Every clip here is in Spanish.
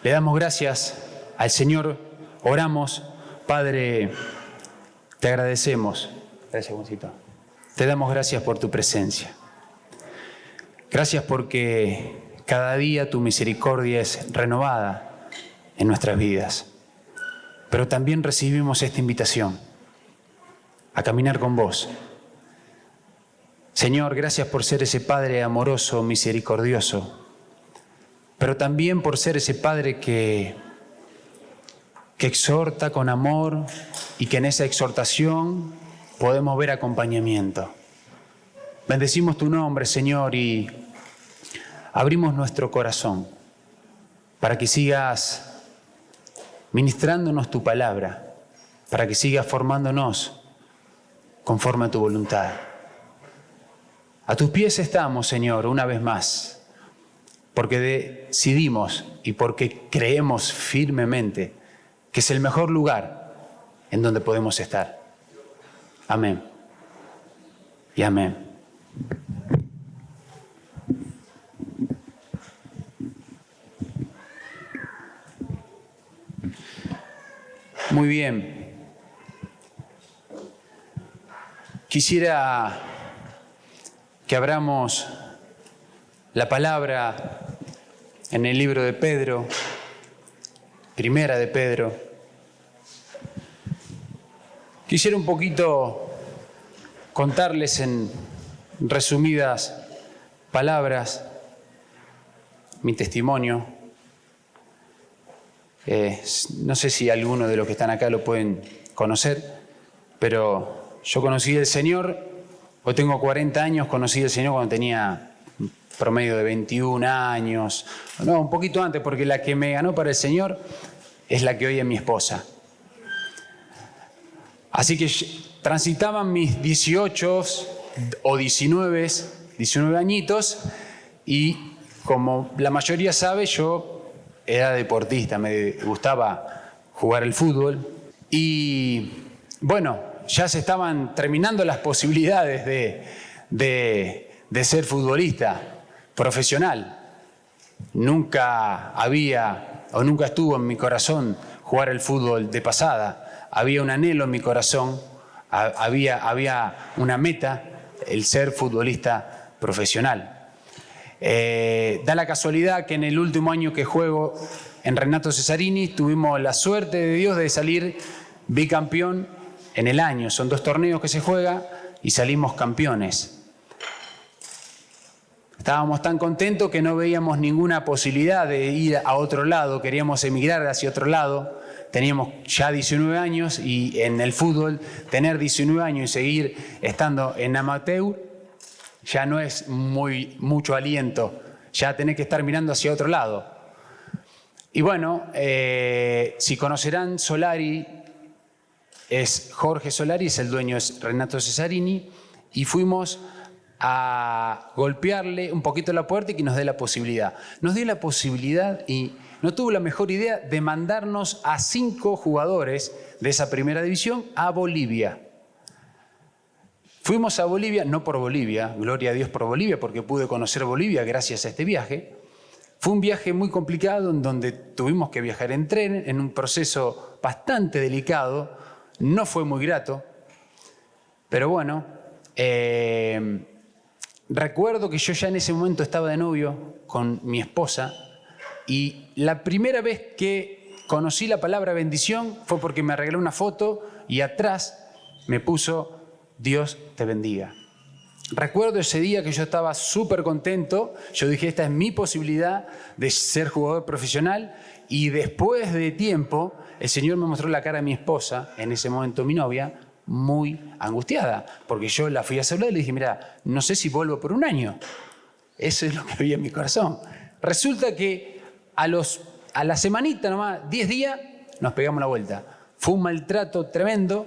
Le damos gracias al Señor, oramos. Padre, te agradecemos. Gracias, Juancito. Te damos gracias por tu presencia. Gracias porque cada día tu misericordia es renovada en nuestras vidas. Pero también recibimos esta invitación a caminar con vos. Señor, gracias por ser ese Padre amoroso, misericordioso, pero también por ser ese Padre que exhorta con amor y que en esa exhortación podemos ver acompañamiento. Bendecimos tu nombre, Señor, y abrimos nuestro corazón para que sigas ministrándonos tu palabra, para que sigas formándonos conforme a tu voluntad. A tus pies estamos, Señor, una vez más, porque decidimos y porque creemos firmemente que es el mejor lugar en donde podemos estar. Amén. Y amén. Muy bien. Quisiera que abramos la palabra en el libro de Pedro, primera de Pedro. Quisiera un poquito contarles en resumidas palabras mi testimonio. No sé si alguno de los que están acá lo pueden conocer, pero yo conocí al Señor. Hoy tengo 40 años, conocí al Señor cuando tenía promedio de 21 años. No, un poquito antes, porque la que me ganó para el Señor es la que hoy es mi esposa. Así que transitaban mis 18 o 19 añitos y como la mayoría sabe, yo era deportista, me gustaba jugar al fútbol y bueno, ya se estaban terminando las posibilidades de ser futbolista profesional. Nunca estuvo en mi corazón jugar al fútbol de pasada. Había un anhelo en mi corazón, había una meta, el ser futbolista profesional. Da la casualidad que en el último año que juego en Renato Cesarini tuvimos la suerte de Dios de salir bicampeón en el año. Son 2 torneos que se juega y salimos campeones. Estábamos tan contentos que no veíamos ninguna posibilidad de ir a otro lado, queríamos emigrar hacia otro lado. Teníamos ya 19 años y en el fútbol tener 19 años y seguir estando en amateur ya no es mucho aliento, ya tenés que estar mirando hacia otro lado. Y bueno, si conocerán Solari, es Jorge Solari, es el dueño, es Renato Cesarini, y fuimos a golpearle un poquito la puerta y que nos dé la posibilidad. Nos dio la posibilidad y no tuvo la mejor idea de mandarnos a 5 jugadores de esa primera división a Bolivia. Fuimos a Bolivia, no por Bolivia, gloria a Dios por Bolivia, porque pude conocer Bolivia gracias a este viaje. Fue un viaje muy complicado en donde tuvimos que viajar en tren, en un proceso bastante delicado. No fue muy grato, pero bueno, recuerdo que yo ya en ese momento estaba de novio con mi esposa y la primera vez que conocí la palabra bendición fue porque me regaló una foto y atrás me puso Dios te bendiga. Recuerdo ese día que yo estaba súper contento, yo dije esta es mi posibilidad de ser jugador profesional y después de tiempo el Señor me mostró la cara de mi esposa, en ese momento mi novia, muy angustiada, porque yo la fui a saludar y le dije, mira, no sé si vuelvo por un año. Eso es lo que había en mi corazón. Resulta que a la semanita nomás, 10 días, nos pegamos la vuelta. Fue un maltrato tremendo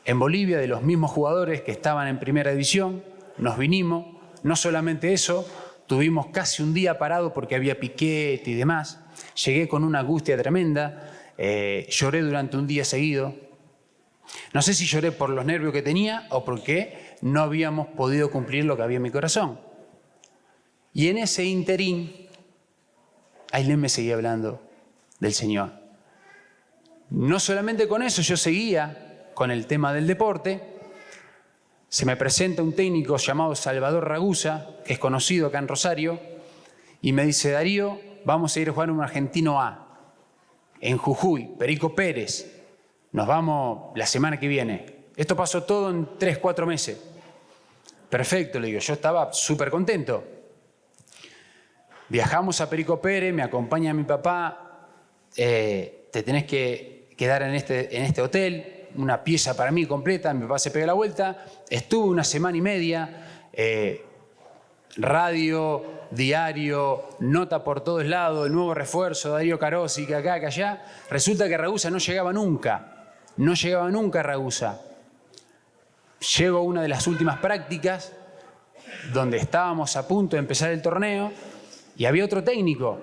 en Bolivia de los mismos jugadores que estaban en primera división. Nos vinimos, no solamente eso, tuvimos casi un día parado porque había piquete y demás. Llegué con una angustia tremenda, lloré durante un día seguido. No sé si lloré por los nervios que tenía o porque no habíamos podido cumplir lo que había en mi corazón. Y en ese interín Ailén me seguía hablando del Señor. No solamente con eso, yo seguía con el tema del deporte. Se me presenta un técnico llamado Salvador Ragusa, que es conocido acá en Rosario, y me dice: Darío, vamos a ir a jugar un Argentino A, en Jujuy, Perico Pérez. Nos vamos la semana que viene. Esto pasó todo en 3-4 meses. Perfecto, le digo, yo estaba súper contento. Viajamos a Perico Pérez, me acompaña mi papá, te tenés que quedar en este hotel, una pieza para mí completa, mi papá se pega la vuelta, estuve una semana y media, radio, diario, nota por todos lados, el nuevo refuerzo, Darío Carosi, que acá, que allá. Resulta que Ragusa no llegaba nunca Ragusa. Llego a una de las últimas prácticas, donde estábamos a punto de empezar el torneo, y había otro técnico.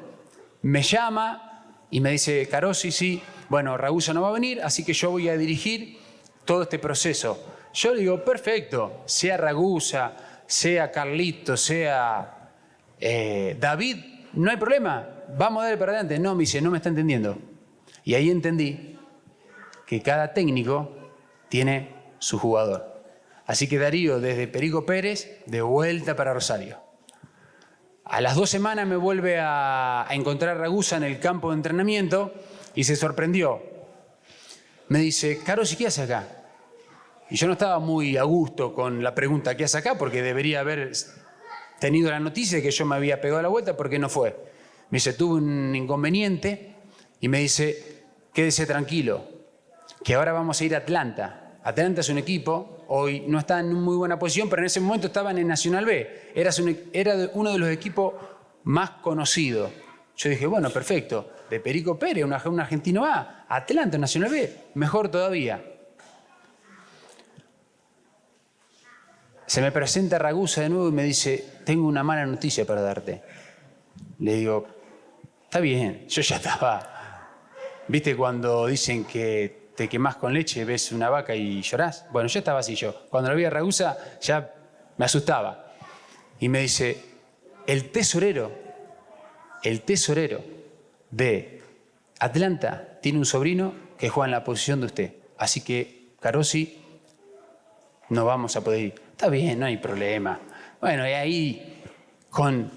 Me llama y me dice: Carosi, sí, bueno, Ragusa no va a venir, así que yo voy a dirigir todo este proceso. Yo le digo: perfecto, sea Ragusa, sea Carlito, sea David, no hay problema, vamos a darle para adelante. No, me dice, no me está entendiendo. Y ahí entendí que cada técnico tiene su jugador. Así que Darío, desde Perico Pérez, de vuelta para Rosario. A las 2 semanas me vuelve a encontrar Ragusa en el campo de entrenamiento y se sorprendió. Me dice: Carosi, ¿qué haces acá? Y yo no estaba muy a gusto con la pregunta: ¿qué haces acá? Porque debería haber tenido la noticia de que yo me había pegado la vuelta. ¿Por qué no fue? Me dice: tuve un inconveniente. Y me dice: quédese tranquilo, que ahora vamos a ir a Atlanta. Atlanta es un equipo, hoy no está en muy buena posición, pero en ese momento estaban en Nacional B. Era uno de los equipos más conocidos. Yo dije: bueno, perfecto, de Perico Pérez, un Argentino A, Atlanta, Nacional B, mejor todavía. Se me presenta Ragusa de nuevo y me dice: tengo una mala noticia para darte. Le digo: está bien, yo ya estaba. ¿Viste cuando dicen que te quemás con leche, ves una vaca y llorás? Bueno, yo estaba así yo. Cuando lo vi a Ragusa ya me asustaba. Y me dice: el tesorero de Atlanta tiene un sobrino que juega en la posición de usted. Así que, Carosi, no vamos a poder ir. Está bien, no hay problema. Bueno, y ahí con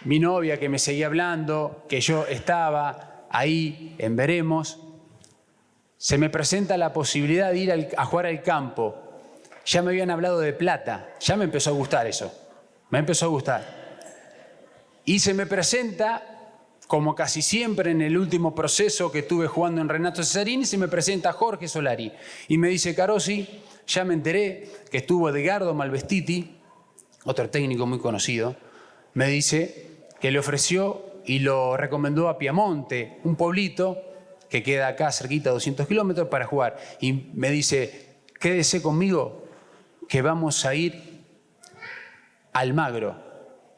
mi novia que me seguía hablando, que yo estaba ahí en veremos, se me presenta la posibilidad de ir a jugar al campo. Ya me habían hablado de plata, ya me empezó a gustar eso, me empezó a gustar. Y se me presenta, como casi siempre en el último proceso que estuve jugando en Renato Cesarini, se me presenta Jorge Solari y me dice: Carosi, ya me enteré que estuvo Edgardo Malvestiti, otro técnico muy conocido, me dice que le ofreció y lo recomendó a Piamonte, un pueblito que queda acá cerquita, 200 kilómetros, para jugar. Y me dice: quédese conmigo, que vamos a ir a Almagro.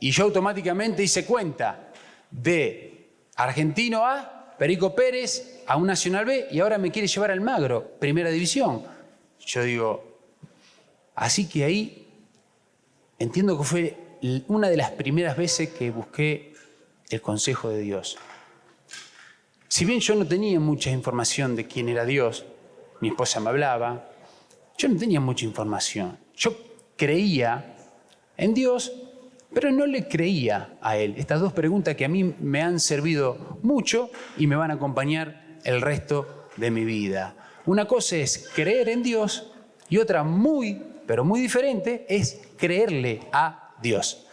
Y yo automáticamente hice cuenta de Argentino A, Perico Pérez, a un Nacional B, y ahora me quiere llevar a Almagro, primera división. Yo digo, así que ahí entiendo que fue una de las primeras veces que busqué el consejo de Dios. Si bien yo no tenía mucha información de quién era Dios, mi esposa me hablaba, yo no tenía mucha información. Yo creía en Dios, pero no le creía a Él. Estas 2 preguntas que a mí me han servido mucho y me van a acompañar el resto de mi vida. Una cosa es creer en Dios y otra muy, pero muy diferente es creerle a Dios.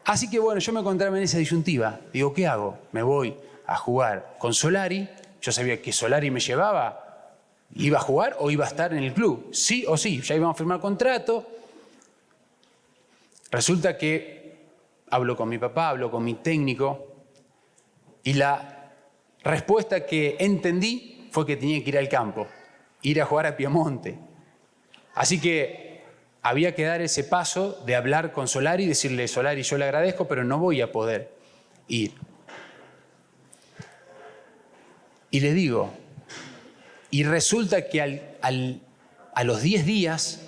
Así que bueno, yo me encontraba en esa disyuntiva. Digo, ¿qué hago? Me voy a jugar con Solari. Yo sabía que Solari me llevaba, iba a jugar o iba a estar en el club. Sí o sí, ya íbamos a firmar contrato. Resulta que hablo con mi papá, hablo con mi técnico y la respuesta que entendí fue que tenía que ir al campo, ir a jugar a Piamonte. Así que había que dar ese paso de hablar con Solari y decirle: Solari, yo le agradezco, pero no voy a poder ir. Y le digo, y resulta que a los 10 días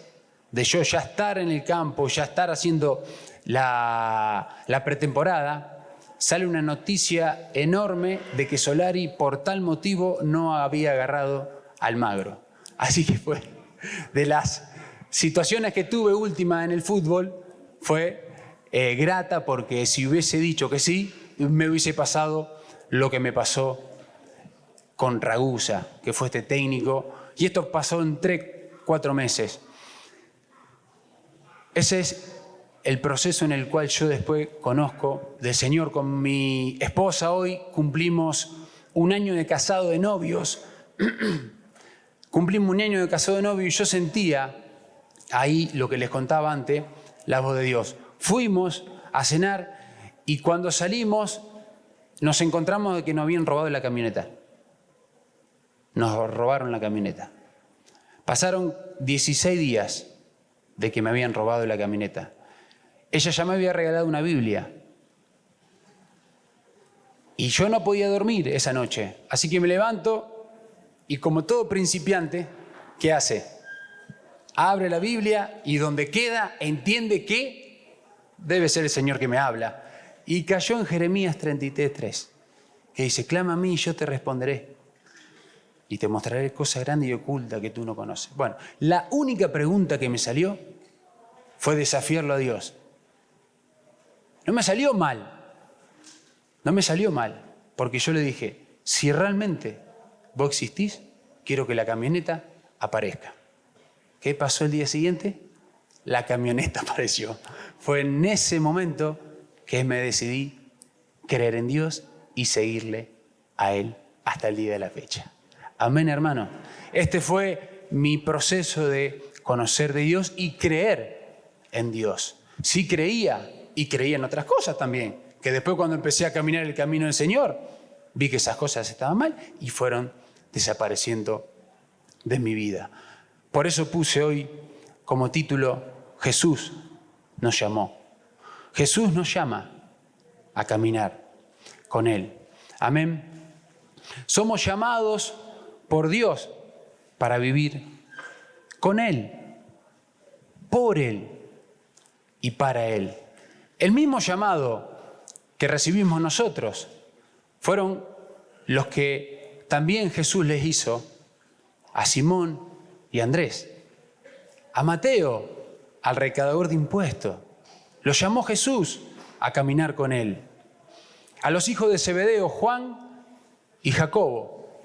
de yo ya estar en el campo, ya estar haciendo la pretemporada, sale una noticia enorme de que Solari por tal motivo no había agarrado Almagro. Así que fue de las situaciones que tuve última en el fútbol, fue grata, porque si hubiese dicho que sí, me hubiese pasado lo que me pasó con Ragusa, que fue este técnico, y esto pasó en 3-4 meses. Ese es el proceso en el cual yo después conozco del Señor. Con mi esposa hoy cumplimos un año de casado de novios. Cumplimos un año de casado de novios y yo sentía ahí lo que les contaba antes, la voz de Dios. Fuimos a cenar y cuando salimos nos encontramos de que nos habían robado la camioneta. Nos robaron la camioneta. Pasaron 16 días de que me habían robado la camioneta. Ella ya me había regalado una Biblia. Y yo no podía dormir esa noche. Así que me levanto y, como todo principiante, ¿qué hace? Abre la Biblia y donde queda entiende que debe ser el Señor que me habla. Y cayó en Jeremías 33:3, que dice: clama a mí y yo te responderé. Y te mostraré cosas grandes y ocultas que tú no conoces. Bueno, la única pregunta que me salió fue desafiarlo a Dios. No me salió mal. No me salió mal. Porque yo le dije: si realmente vos existís, quiero que la camioneta aparezca. ¿Qué pasó el día siguiente? La camioneta apareció. Fue en ese momento que me decidí creer en Dios y seguirle a Él hasta el día de la fecha. Amén, hermano. Este fue mi proceso de conocer de Dios y creer en Dios. Sí creía, y creía en otras cosas también, que después, cuando empecé a caminar el camino del Señor, vi que esas cosas estaban mal y fueron desapareciendo de mi vida. Por eso puse hoy como título: Jesús nos llamó. Jesús nos llama a caminar con Él. Amén. Somos llamados por Dios para vivir con Él, por Él y para Él. El mismo llamado que recibimos nosotros fueron los que también Jesús les hizo a Simón y a Andrés, a Mateo, al recaudador de impuestos. Los llamó Jesús a caminar con Él. A los hijos de Zebedeo, Juan y Jacobo.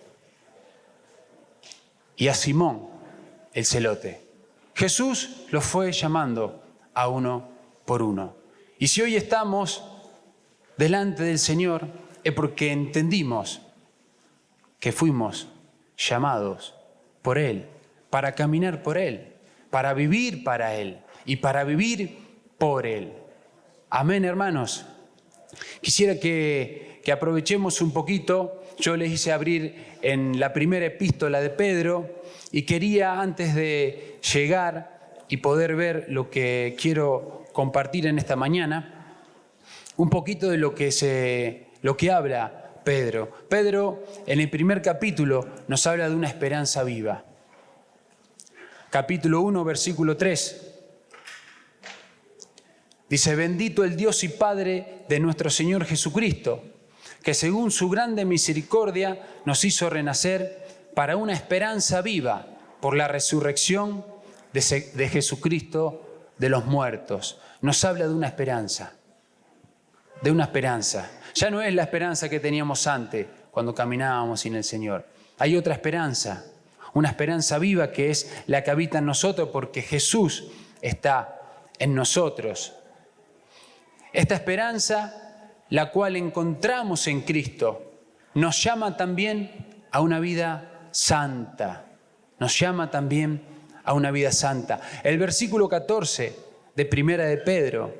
Y a Simón, el celote. Jesús los fue llamando a uno por uno. Y si hoy estamos delante del Señor, es porque entendimos que fuimos llamados por Él, para caminar por Él, para vivir para Él y para vivir por Él. Amén, hermanos. Quisiera que aprovechemos un poquito. Yo les hice abrir en la primera epístola de Pedro y quería, antes de llegar y poder ver lo que quiero compartir en esta mañana, un poquito de lo que habla Pedro. Pedro, en el primer capítulo, nos habla de una esperanza viva. Capítulo 1, versículo 3. Dice: bendito el Dios y Padre de nuestro Señor Jesucristo, que según su grande misericordia nos hizo renacer para una esperanza viva por la resurrección de Jesucristo de los muertos. Nos habla de una esperanza, de una esperanza. Ya no es la esperanza que teníamos antes, cuando caminábamos sin el Señor. Hay otra esperanza, una esperanza viva, que es la que habita en nosotros, porque Jesús está en nosotros. Esta esperanza, la cual encontramos en Cristo, nos llama también a una vida santa. Nos llama también a una vida santa. El versículo 14 de Primera de Pedro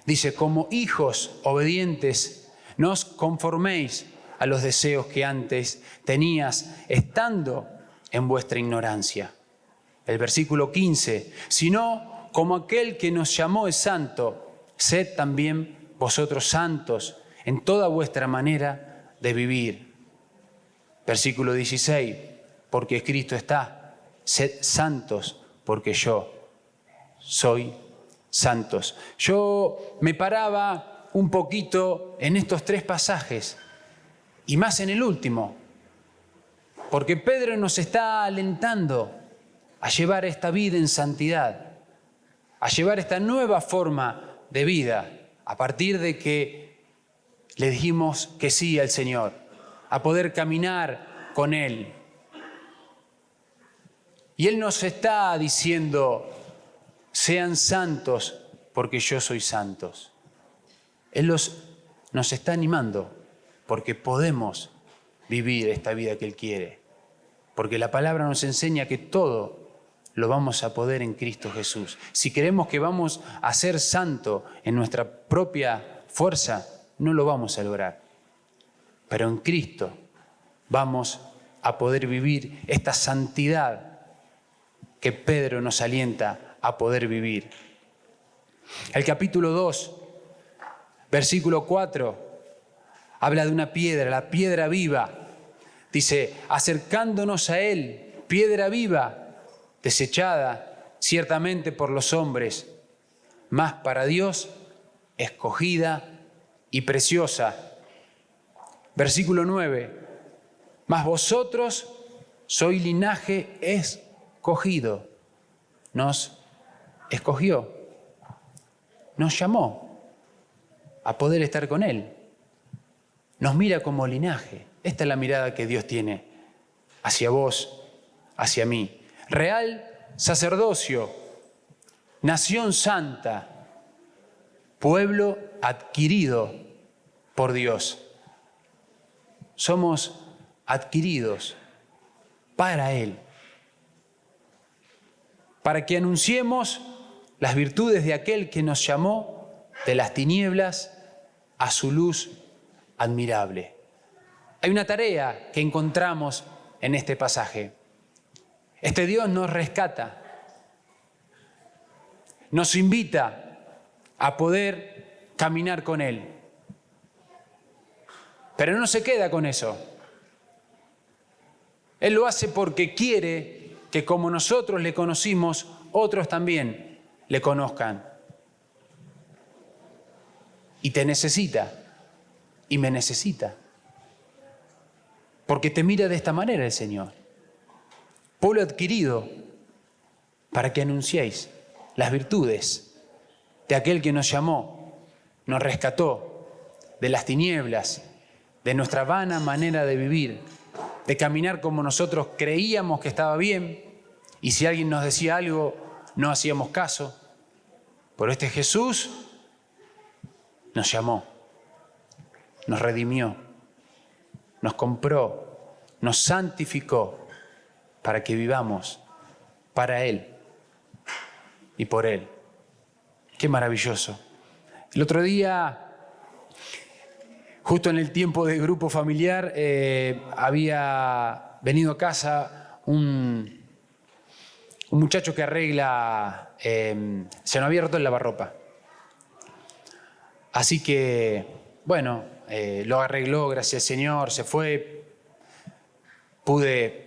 dice: como hijos obedientes, no os conforméis a los deseos que antes tenías, estando en vuestra ignorancia. El versículo 15: sino como aquel que nos llamó es santo, sed también vosotros santos en toda vuestra manera de vivir. Versículo 16: porque escrito está: sed santos, porque yo soy santos. Yo me paraba un poquito en estos 3 pasajes, y más en el último, porque Pedro nos está alentando a llevar esta vida en santidad, a llevar esta nueva forma de vida, a partir de que le dijimos que sí al Señor, a poder caminar con Él. Y Él nos está diciendo, sean santos porque yo soy santos. Él nos está animando porque podemos vivir esta vida que Él quiere. Porque la palabra nos enseña que todo lo vamos a poder en Cristo Jesús. Si creemos que vamos a ser santos en nuestra propia fuerza, no lo vamos a lograr. Pero en Cristo vamos a poder vivir esta santidad que Pedro nos alienta a poder vivir. El capítulo 2, versículo 4, habla de una piedra, la piedra viva. Dice, acercándonos a Él, piedra viva, desechada ciertamente por los hombres, mas para Dios escogida y preciosa. Versículo 9, mas vosotros sois linaje escogido. Nos escogió, nos llamó a poder estar con Él. Nos mira como linaje. Esta es la mirada que Dios tiene hacia vos, hacia mí. Real sacerdocio, nación santa, pueblo adquirido por Dios. Somos adquiridos para Él, para que anunciemos las virtudes de aquel que nos llamó de las tinieblas a su luz admirable. Hay una tarea que encontramos en este pasaje. Este Dios nos rescata, nos invita a poder caminar con Él. Pero no se queda con eso. Él lo hace porque quiere que como nosotros le conocimos, otros también le conozcan. Y te necesita, y me necesita. Porque te mira de esta manera el Señor. Pueblo adquirido, para que anunciéis las virtudes de aquel que nos llamó, nos rescató de las tinieblas, de nuestra vana manera de vivir, de caminar como nosotros creíamos que estaba bien, y si alguien nos decía algo, no hacíamos caso. Pero este Jesús nos llamó, nos redimió, nos compró, nos santificó, para que vivamos para Él y por Él. Qué maravilloso. El otro día, justo en el tiempo de grupo familiar, había venido a casa un muchacho que arregla, se nos había roto el lavarropa. Así que, bueno, lo arregló, gracias al Señor, se fue, pude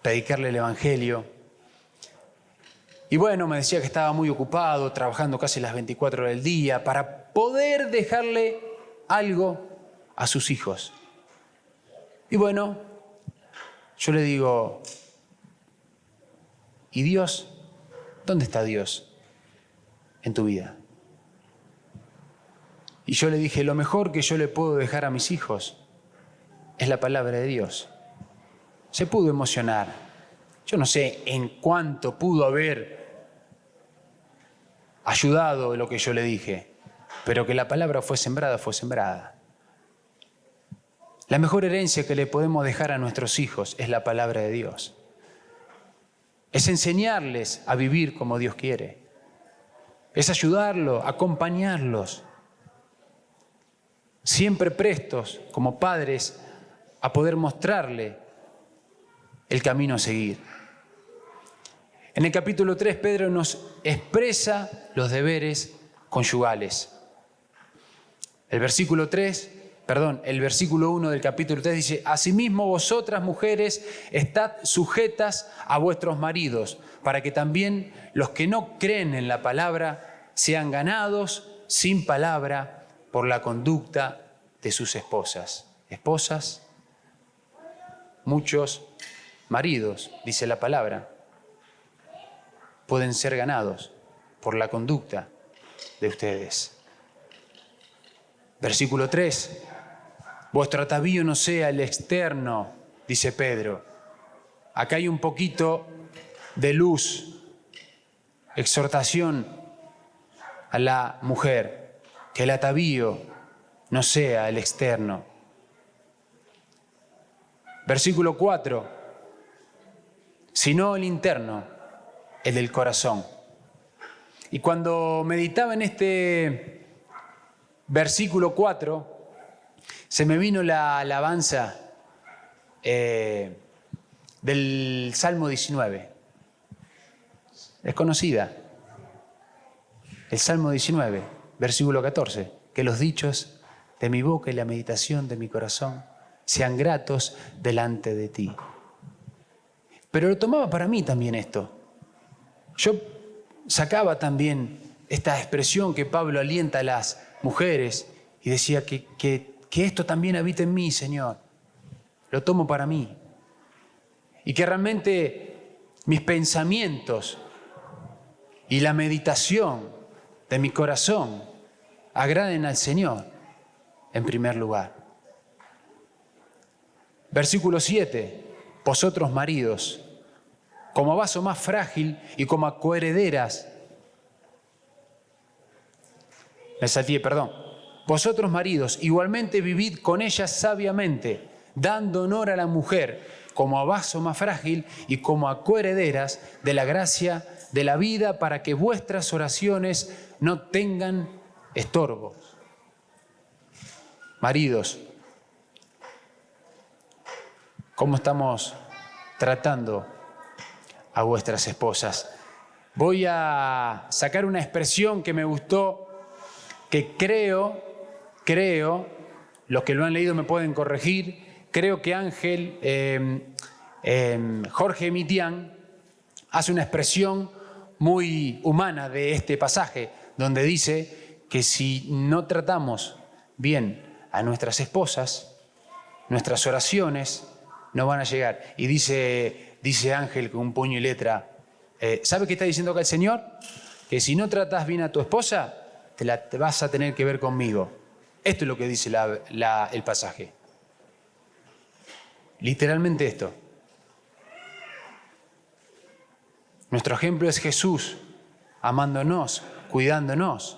predicarle el Evangelio. Y bueno, me decía que estaba muy ocupado, trabajando casi las 24 horas del día, para poder dejarle algo a sus hijos. Y bueno, yo le digo, ¿y Dios? ¿Dónde está Dios en tu vida? Y yo le dije, lo mejor que yo le puedo dejar a mis hijos es la palabra de Dios. Se pudo emocionar. Yo no sé en cuánto pudo haber ayudado lo que yo le dije, pero que la palabra fue sembrada, fue sembrada. La mejor herencia que le podemos dejar a nuestros hijos es la palabra de Dios. Es enseñarles a vivir como Dios quiere. Es ayudarlos, acompañarlos. Siempre prestos, como padres, a poder mostrarle el camino a seguir. En el capítulo 3, Pedro nos expresa los deberes conyugales. El versículo 1 del capítulo 3 dice, asimismo vosotras mujeres estad sujetas a vuestros maridos, para que también los que no creen en la palabra sean ganados sin palabra por la conducta de sus esposas. Esposas, muchos maridos, dice la palabra, pueden ser ganados por la conducta de ustedes. Versículo 3. Vuestro atavío no sea el externo, dice Pedro. Acá hay un poquito de luz, exhortación a la mujer, que el atavío no sea el externo. Versículo 4, sino el interno, el del corazón. Y cuando meditaba en este versículo 4, se me vino la alabanza del Salmo 19. Es conocida. El Salmo 19, versículo 14. Que los dichos de mi boca y la meditación de mi corazón sean gratos delante de ti. Pero lo tomaba para mí también esto. Yo sacaba también esta expresión que Pablo alienta a las mujeres y decía que esto también habita en mí, Señor. Lo tomo para mí. Y que realmente mis pensamientos y la meditación de mi corazón agraden al Señor en primer lugar. Versículo 7. Vosotros maridos, como vaso más frágil y como coherederas. Vosotros maridos, igualmente vivid con ellas sabiamente, dando honor a la mujer como a vaso más frágil y como a coherederas de la gracia de la vida, para que vuestras oraciones no tengan estorbos. Maridos, ¿cómo estamos tratando a vuestras esposas? Voy a sacar una expresión que me gustó, que creo, los que lo han leído me pueden corregir, creo que Jorge Mitián hace una expresión muy humana de este pasaje, donde dice que si no tratamos bien a nuestras esposas, nuestras oraciones no van a llegar. Y dice Ángel con un puño y letra, ¿sabe qué está diciendo acá el Señor? Que si no tratas bien a tu esposa, te vas a tener que ver conmigo. Esto es lo que dice el pasaje. Literalmente esto. Nuestro ejemplo es Jesús, amándonos, cuidándonos.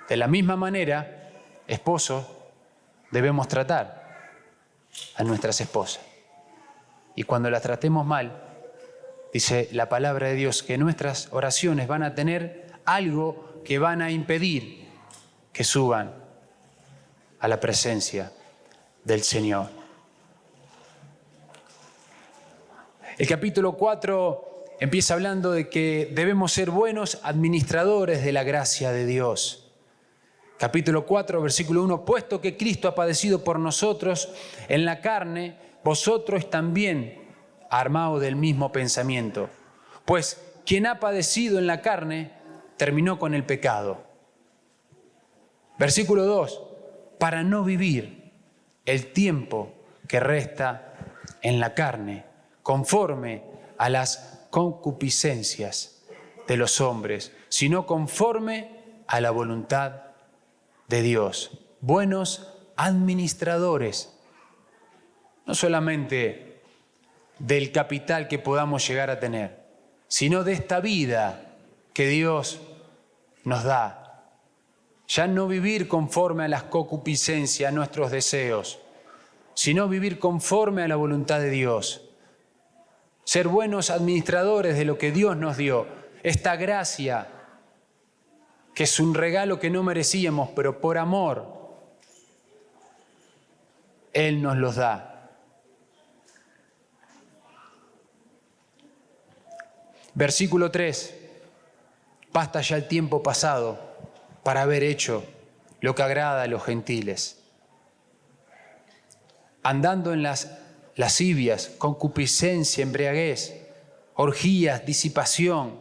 De la misma manera, esposos, debemos tratar a nuestras esposas. Y cuando las tratemos mal, dice la palabra de Dios que nuestras oraciones van a tener algo que van a impedir que suban a la presencia del Señor. El capítulo 4 empieza hablando de que debemos ser buenos administradores de la gracia de Dios. Capítulo 4, versículo 1, puesto que Cristo ha padecido por nosotros en la carne, vosotros también armaos del mismo pensamiento. Pues quien ha padecido en la carne, terminó con el pecado. Versículo 2, para no vivir el tiempo que resta en la carne, conforme a las concupiscencias de los hombres, sino conforme a la voluntad de Dios. Buenos administradores, no solamente del capital que podamos llegar a tener, sino de esta vida que Dios nos da. Ya no vivir conforme a las concupiscencias, a nuestros deseos, sino vivir conforme a la voluntad de Dios. Ser buenos administradores de lo que Dios nos dio. Esta gracia, que es un regalo que no merecíamos, pero por amor, Él nos los da. Versículo 3. Basta ya el tiempo pasado para haber hecho lo que agrada a los gentiles. Andando en las lascivias, concupiscencia, embriaguez, orgías, disipación.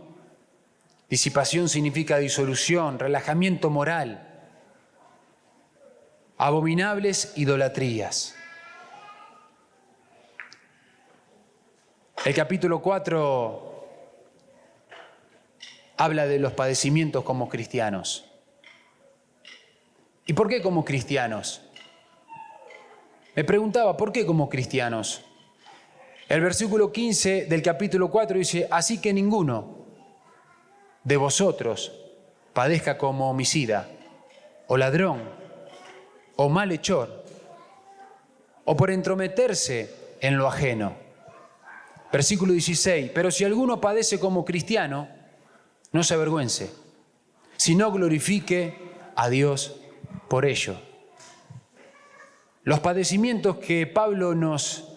Disipación significa disolución, relajamiento moral. abominables idolatrías. El capítulo 4 habla de los padecimientos como cristianos. ¿Y por qué como cristianos? Me preguntaba, ¿por qué como cristianos? El versículo 15 del capítulo 4 dice, así que ninguno de vosotros padezca como homicida, o ladrón, o malhechor, o por entrometerse en lo ajeno. Versículo 16, pero si alguno padece como cristiano, no se avergüence, sino glorifique a Dios por ello. Los padecimientos que Pablo nos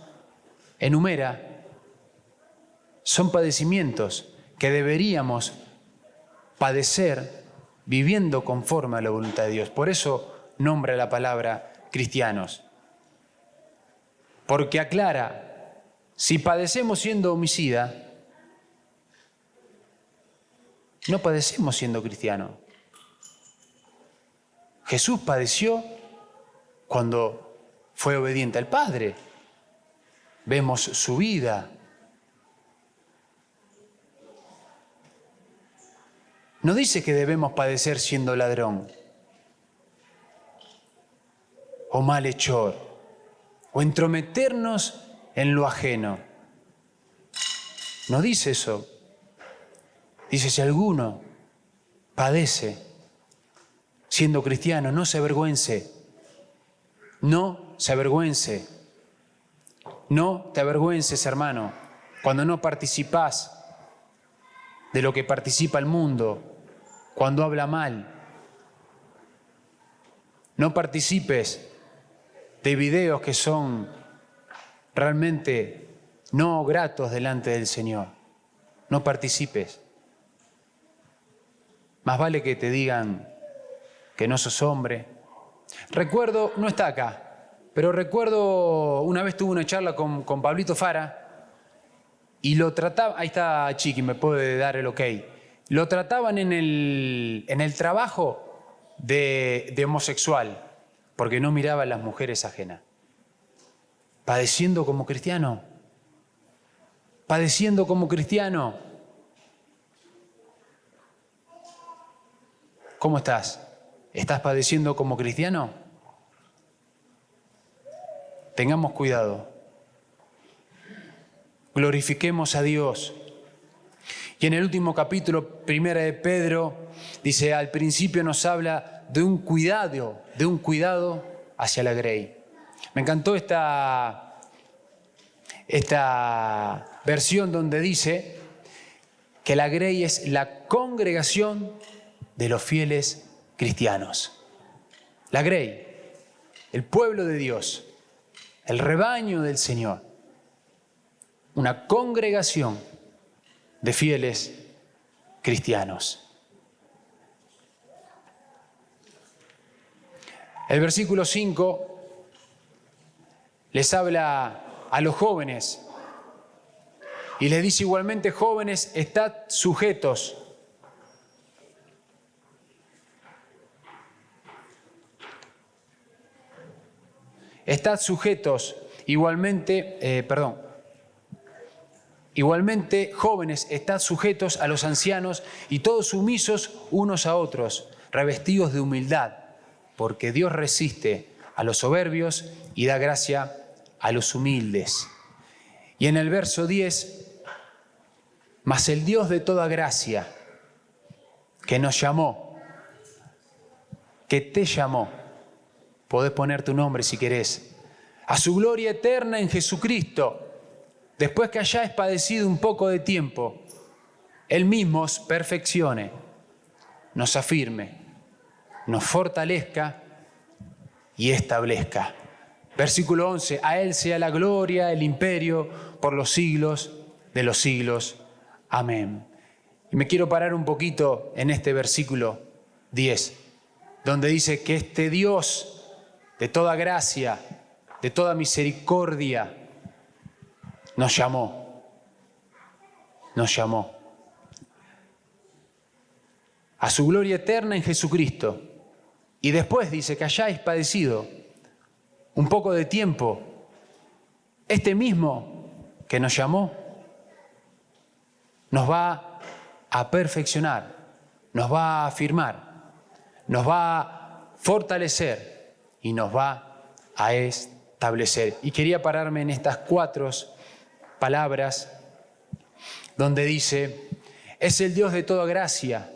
enumera son padecimientos que deberíamos padecer viviendo conforme a la voluntad de Dios. Por eso nombra la palabra cristianos. Porque aclara, si padecemos siendo homicida, no padecemos siendo cristianos. Jesús padeció cuando fue obediente al Padre. Vemos su vida. No dice que debemos padecer siendo ladrón, o malhechor, o entrometernos en lo ajeno. No dice eso. Dice, si alguno padece siendo cristiano, no se avergüence. No se avergüence. No te avergüences, hermano, cuando no participás de lo que participa el mundo, cuando habla mal. No participes de videos que son realmente no gratos delante del Señor. No participes. Más vale que te digan que no sos hombre. Recuerdo, no está acá, pero recuerdo una vez tuve una charla con Pablito Fara y lo trataba, ahí está Chiqui, me puede dar el ok. Lo trataban en el trabajo de homosexual, porque no miraba a las mujeres ajenas. Padeciendo como cristiano. Padeciendo como cristiano. ¿Cómo estás? ¿Estás padeciendo como cristiano? Tengamos cuidado. Glorifiquemos a Dios. Y en el último capítulo, 1 de Pedro, dice, al principio nos habla de un cuidado hacia la grey. Me encantó esta versión donde dice que la grey es la congregación de los fieles cristianos. La grey, el pueblo de Dios, el rebaño del Señor, una congregación de fieles cristianos. El versículo 5 les habla a los jóvenes y les dice igualmente, jóvenes, estad sujetos. Estad sujetos, igualmente, jóvenes, estad sujetos a los ancianos y todos sumisos unos a otros, revestidos de humildad, porque Dios resiste a los soberbios y da gracia a los humildes. Y en el verso 10, mas el Dios de toda gracia, que nos llamó, que te llamó, podés poner tu nombre si querés, a su gloria eterna en Jesucristo, después que hayáis padecido un poco de tiempo, Él mismo os perfeccione, nos afirme, nos fortalezca y establezca. Versículo 11, a Él sea la gloria, el imperio, por los siglos de los siglos. Amén. Y me quiero parar un poquito en este versículo 10, donde dice que este Dios de toda gracia, de toda misericordia, nos llamó a su gloria eterna en Jesucristo. Y después dice que hayáis padecido un poco de tiempo, este mismo que nos llamó, nos va a perfeccionar, nos va a afirmar, nos va a fortalecer y nos va a establecer. Y quería pararme en estas 4 palabras donde dice, es el Dios de toda gracia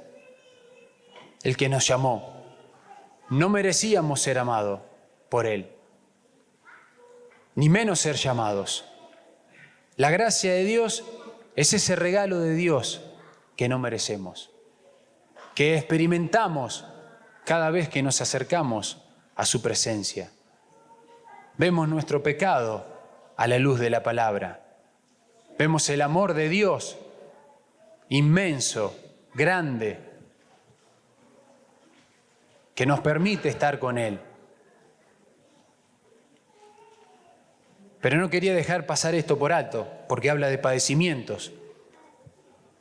el que nos llamó. No merecíamos ser amados por Él, ni menos ser llamados. La gracia de Dios es ese regalo de Dios que no merecemos, que experimentamos cada vez que nos acercamos a su presencia. Vemos nuestro pecado a la luz de la palabra. Vemos el amor de Dios inmenso, grande, que nos permite estar con Él. Pero no quería dejar pasar esto por alto, porque habla de padecimientos.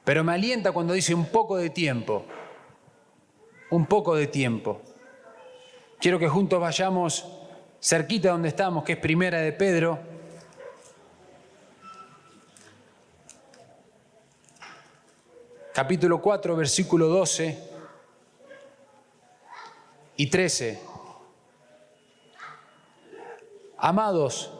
Pero me alienta cuando dice un poco de tiempo. Un poco de tiempo. Quiero que juntos vayamos cerquita donde estamos, que es Primera de Pedro. Capítulo 4, versículo 12 y 13. Amados,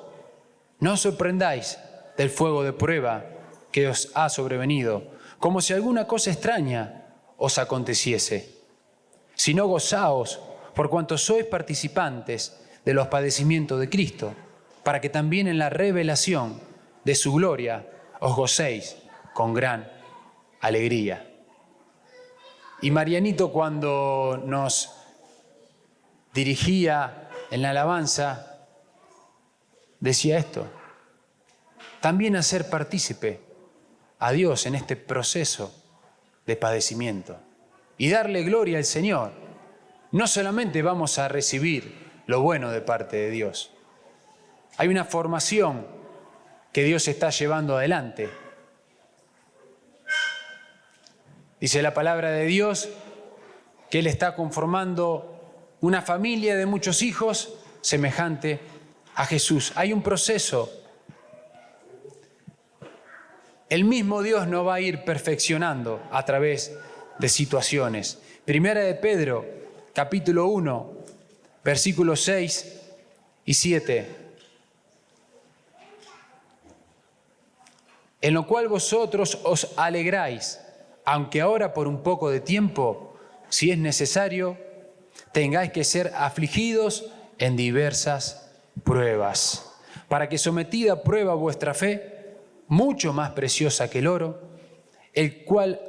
no os sorprendáis del fuego de prueba que os ha sobrevenido, como si alguna cosa extraña os aconteciese, sino gozaos por cuanto sois participantes de los padecimientos de Cristo, para que también en la revelación de su gloria os gocéis con gran alegría. Y Marianito, cuando nos dirigía en la alabanza, decía esto: también hacer partícipe a Dios en este proceso de padecimiento y darle gloria al Señor. No solamente vamos a recibir lo bueno de parte de Dios, hay una formación que Dios está llevando adelante. Dice la palabra de Dios que Él está conformando una familia de muchos hijos semejante a Jesús. Hay un proceso. El mismo Dios nos va a ir perfeccionando a través de situaciones. Primera de Pedro, capítulo 1, versículos 6 y 7. En lo cual vosotros os alegráis, aunque ahora por un poco de tiempo, si es necesario, tengáis que ser afligidos en diversas pruebas, para que sometida a prueba vuestra fe, mucho más preciosa que el oro, el cual,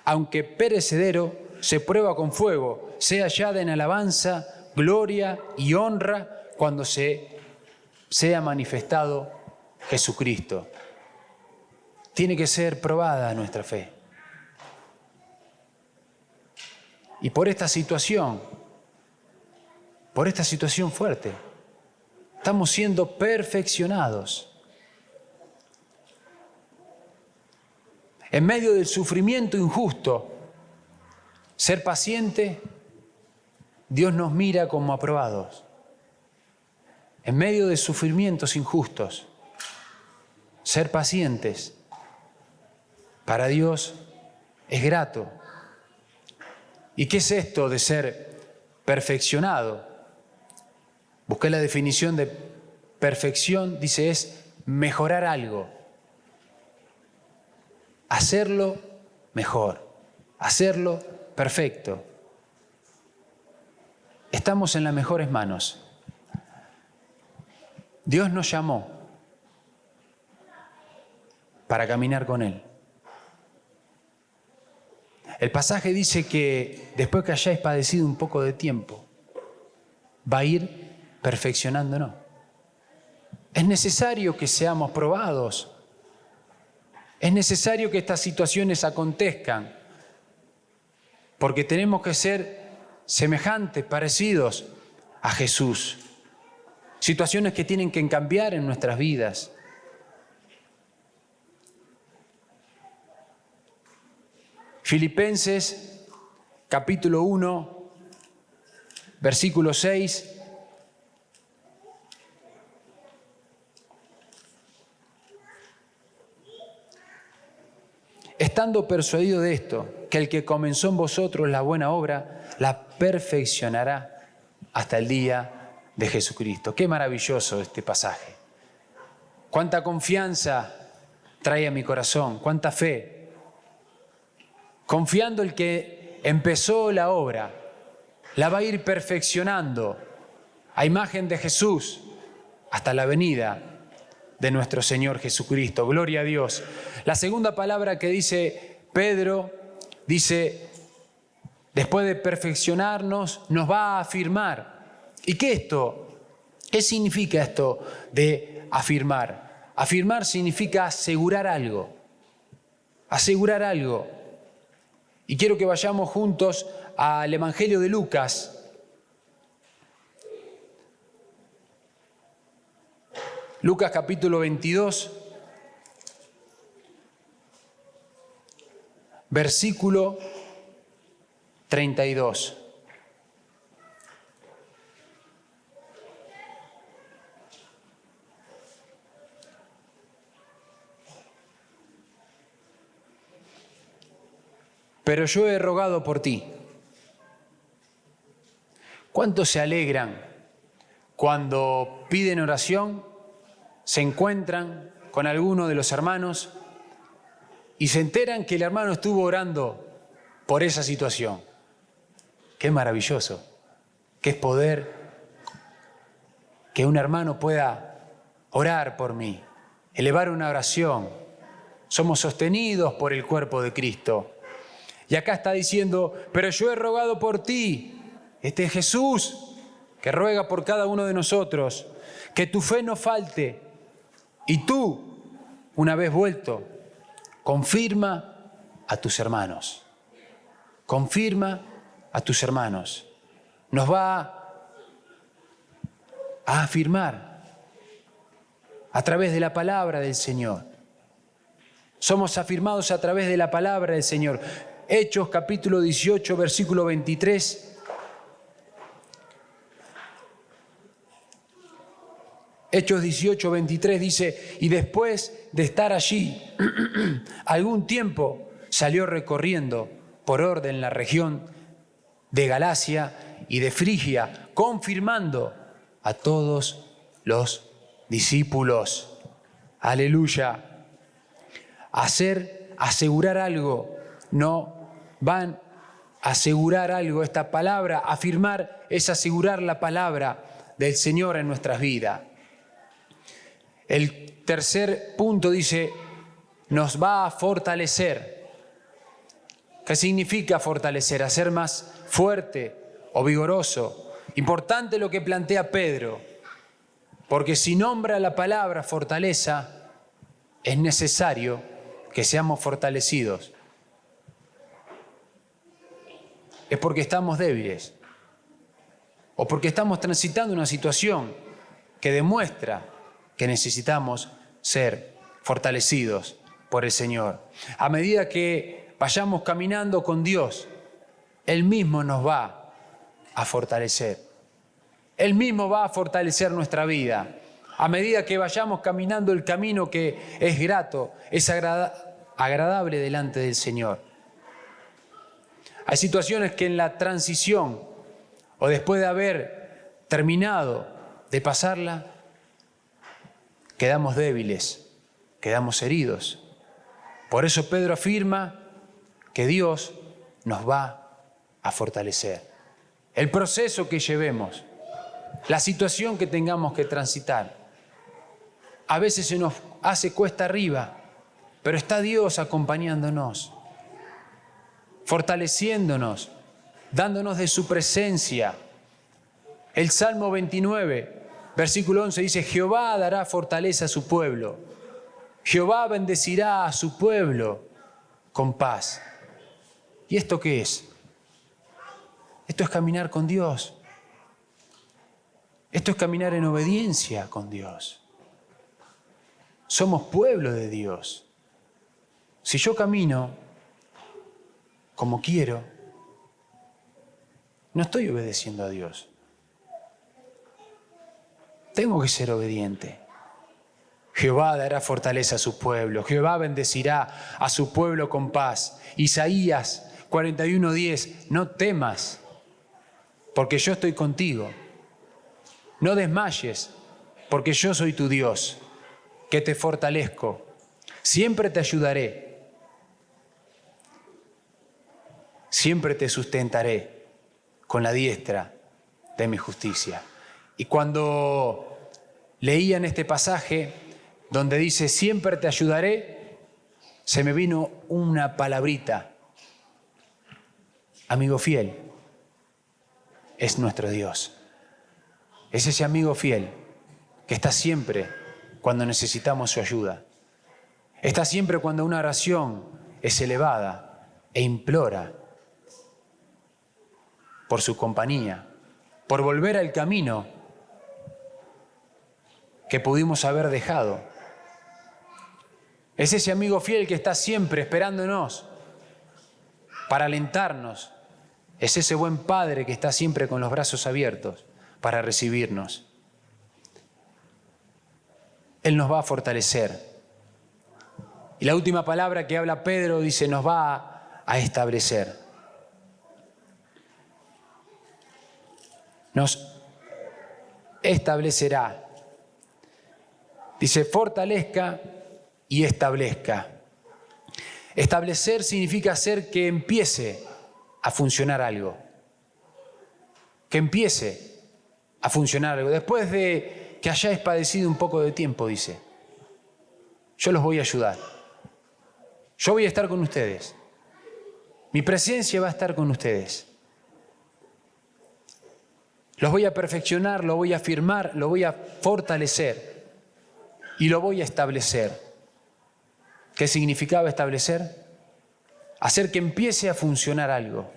aunque perecedero, se prueba con fuego, sea hallada en alabanza, gloria y honra cuando sea manifestado Jesucristo. Tiene que ser probada nuestra fe. Y por esta situación fuerte, estamos siendo perfeccionados. En medio del sufrimiento injusto, ser paciente, Dios nos mira como aprobados. En medio de sufrimientos injustos, ser pacientes, para Dios es grato. ¿Y qué es esto de ser perfeccionado? Busqué la definición de perfección, dice es mejorar algo. Hacerlo mejor, hacerlo perfecto. Estamos en las mejores manos. Dios nos llamó para caminar con Él. El pasaje dice que después que hayáis padecido un poco de tiempo, va a ir perfeccionándonos. Es necesario que seamos probados. Es necesario que estas situaciones acontezcan, porque tenemos que ser semejantes, parecidos a Jesús. Situaciones que tienen que cambiar en nuestras vidas. Filipenses, capítulo 1, versículo 6. Estando persuadido de esto, que el que comenzó en vosotros la buena obra, la perfeccionará hasta el día de Jesucristo. Qué maravilloso este pasaje. Cuánta confianza trae a mi corazón, cuánta fe. Confiando el que empezó la obra, la va a ir perfeccionando a imagen de Jesús hasta la venida de nuestro Señor Jesucristo. Gloria a Dios. La segunda palabra que dice Pedro, dice, después de perfeccionarnos, nos va a afirmar. ¿Y qué significa esto de afirmar? Afirmar significa asegurar algo. Asegurar algo. Y quiero que vayamos juntos al Evangelio de Lucas. Lucas capítulo 22, versículo 32. Pero yo he rogado por ti. ¿Cuántos se alegran cuando piden oración, se encuentran con alguno de los hermanos y se enteran que el hermano estuvo orando por esa situación? Qué maravilloso, que es poder que un hermano pueda orar por mí, elevar una oración. Somos sostenidos por el cuerpo de Cristo. Y acá está diciendo, pero yo he rogado por ti. Este es Jesús que ruega por cada uno de nosotros, que tu fe no falte. Y tú, una vez vuelto, confirma a tus hermanos. Confirma a tus hermanos. Nos va a afirmar a través de la palabra del Señor. Somos afirmados a través de la palabra del Señor. Hechos capítulo 18, versículo 23. Hechos 18, 23 dice, y después de estar allí algún tiempo salió recorriendo por orden la región de Galacia y de Frigia, confirmando a todos los discípulos. Aleluya. Asegurar algo, no van a asegurar algo. Esta palabra, afirmar, es asegurar la palabra del Señor en nuestras vidas. El tercer punto dice, nos va a fortalecer. ¿Qué significa fortalecer? Hacer más fuerte o vigoroso. Importante lo que plantea Pedro, porque si nombra la palabra fortaleza, es necesario que seamos fortalecidos. Es porque estamos débiles o porque estamos transitando una situación que demuestra que necesitamos ser fortalecidos por el Señor. A medida que vayamos caminando con Dios, Él mismo nos va a fortalecer. Él mismo va a fortalecer nuestra vida. A medida que vayamos caminando el camino que es grato, es agradable delante del Señor. Hay situaciones que en la transición o después de haber terminado de pasarla, quedamos débiles, quedamos heridos. Por eso Pedro afirma que Dios nos va a fortalecer. El proceso que llevemos, la situación que tengamos que transitar, a veces se nos hace cuesta arriba, pero está Dios acompañándonos, fortaleciéndonos, dándonos de su presencia. El Salmo 29, versículo 11 dice, Jehová dará fortaleza a su pueblo. Jehová bendecirá a su pueblo con paz. ¿Y esto qué es? Esto es caminar con Dios. Esto es caminar en obediencia con Dios. Somos pueblo de Dios. Si yo camino como quiero, no estoy obedeciendo a Dios. Tengo que ser obediente. Jehová dará fortaleza a su pueblo. Jehová bendecirá a su pueblo con paz. Isaías 41:10, no temas, porque yo estoy contigo. No desmayes, porque yo soy tu Dios, que te fortalezco. Siempre te ayudaré. Siempre te sustentaré con la diestra de mi justicia. Y cuando leían este pasaje donde dice siempre te ayudaré, se me vino una palabrita. Amigo fiel es nuestro Dios. Es ese amigo fiel que está siempre cuando necesitamos su ayuda. Está siempre cuando una oración es elevada e implora por su compañía, por volver al camino que pudimos haber dejado. Es ese amigo fiel que está siempre esperándonos para alentarnos. Es ese buen padre que está siempre con los brazos abiertos para recibirnos. Él nos va a fortalecer. Y la última palabra que habla Pedro dice, nos va a establecer. Nos establecerá. Dice, fortalezca y establezca. Establecer significa hacer que empiece a funcionar algo. Que empiece a funcionar algo. Después de que hayáis padecido un poco de tiempo, dice, yo los voy a ayudar. Yo voy a estar con ustedes. Mi presencia va a estar con ustedes. Los voy a perfeccionar, lo voy a afirmar, lo voy a fortalecer y lo voy a establecer. ¿Qué significaba establecer? Hacer que empiece a funcionar algo.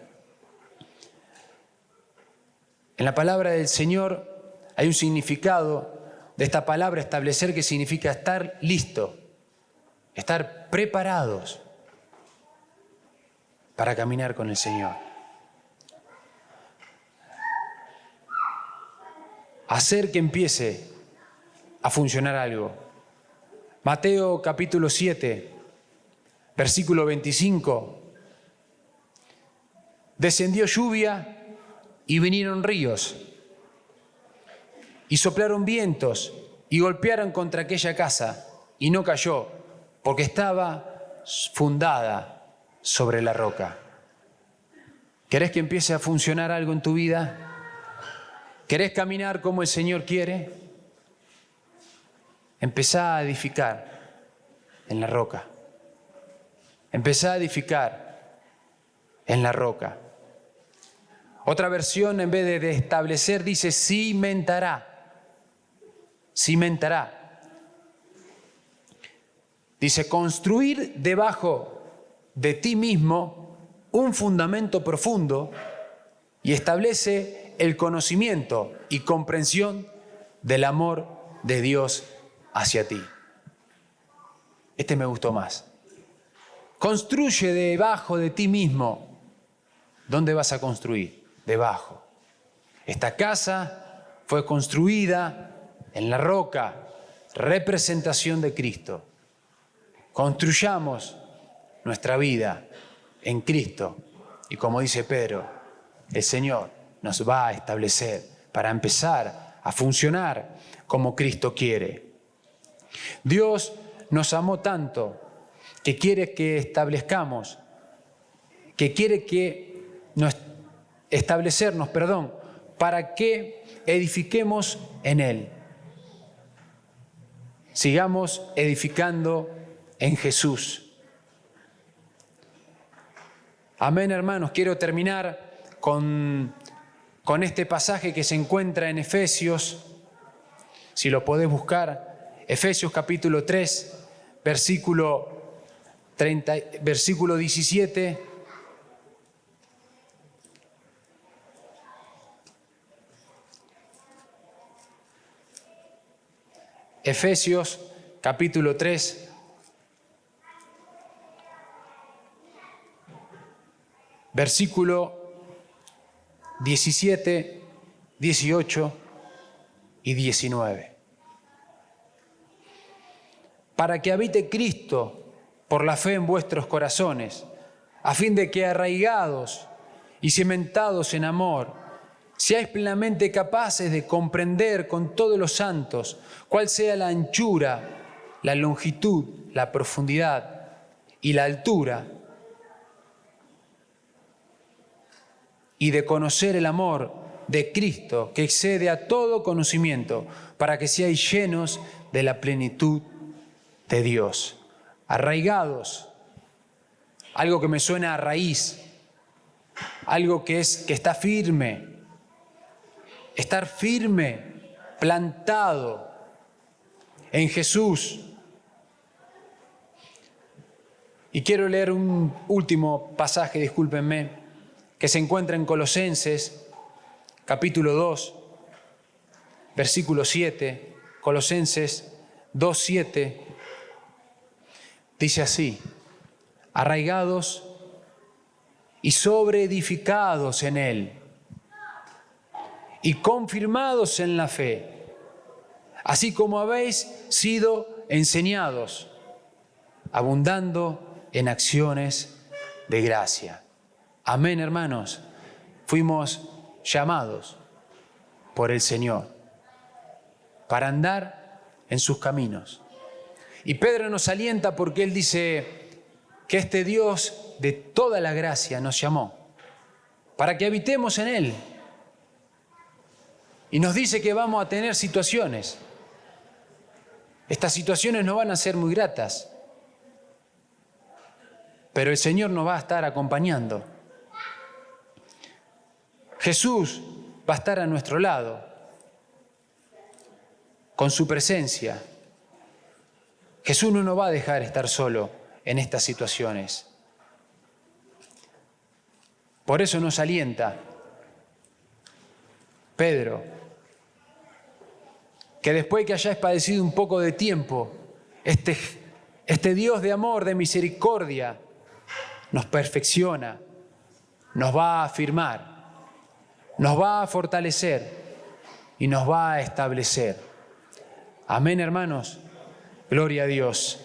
En la palabra del Señor hay un significado de esta palabra establecer que significa estar listo, estar preparados para caminar con el Señor. Hacer que empiece a funcionar algo. Mateo capítulo 7, versículo 25. Descendió lluvia y vinieron ríos, y soplaron vientos y golpearon contra aquella casa, y no cayó, porque estaba fundada sobre la roca. ¿Querés que empiece a funcionar algo en tu vida? ¿Querés caminar como el Señor quiere? Empezá a edificar en la roca. Empezá a edificar en la roca. Otra versión, en vez de establecer, dice cimentará. Cimentará. Dice construir debajo de ti mismo un fundamento profundo y establece el conocimiento y comprensión del amor de Dios hacia ti. Este me gustó más. Construye debajo de ti mismo. ¿Dónde vas a construir? Debajo. Esta casa fue construida en la roca, representación de Cristo. Construyamos nuestra vida en Cristo. Y como dice Pedro, el Señor nos va a establecer para empezar a funcionar como Cristo quiere. Dios nos amó tanto que quiere que establezcamos, que quiere que establecernos, para que edifiquemos en Él. Sigamos edificando en Jesús. Amén, hermanos. Quiero terminar con este pasaje que se encuentra en Efesios, si lo podés buscar, Efesios capítulo 3, versículo 17. Efesios capítulo 3, versículo 17, 18 y 19. Para que habite Cristo por la fe en vuestros corazones, a fin de que arraigados y cimentados en amor, seáis plenamente capaces de comprender con todos los santos cuál sea la anchura, la longitud, la profundidad y la altura, y de conocer el amor de Cristo que excede a todo conocimiento, para que seáis llenos de la plenitud de Dios. Arraigados, algo que me suena a raíz, algo que está firme, estar firme, plantado en Jesús. Y quiero leer un último pasaje, discúlpenme, que se encuentra en Colosenses, capítulo 2, versículo 7, Colosenses 2, 7, dice así: arraigados y sobreedificados en Él, y confirmados en la fe, así como habéis sido enseñados, abundando en acciones de gracia. Amén, hermanos. Fuimos llamados por el Señor para andar en sus caminos. Y Pedro nos alienta porque él dice que este Dios de toda la gracia nos llamó para que habitemos en Él. Y nos dice que vamos a tener situaciones. Estas situaciones no van a ser muy gratas, pero el Señor nos va a estar acompañando. Jesús va a estar a nuestro lado, con su presencia. Jesús no nos va a dejar estar solo en estas situaciones. Por eso nos alienta Pedro, que después que hayáis padecido un poco de tiempo, este Dios de amor, de misericordia, nos perfecciona, nos va a afirmar, nos va a fortalecer y nos va a establecer. Amén, hermanos. Gloria a Dios.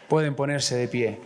Pueden ponerse de pie.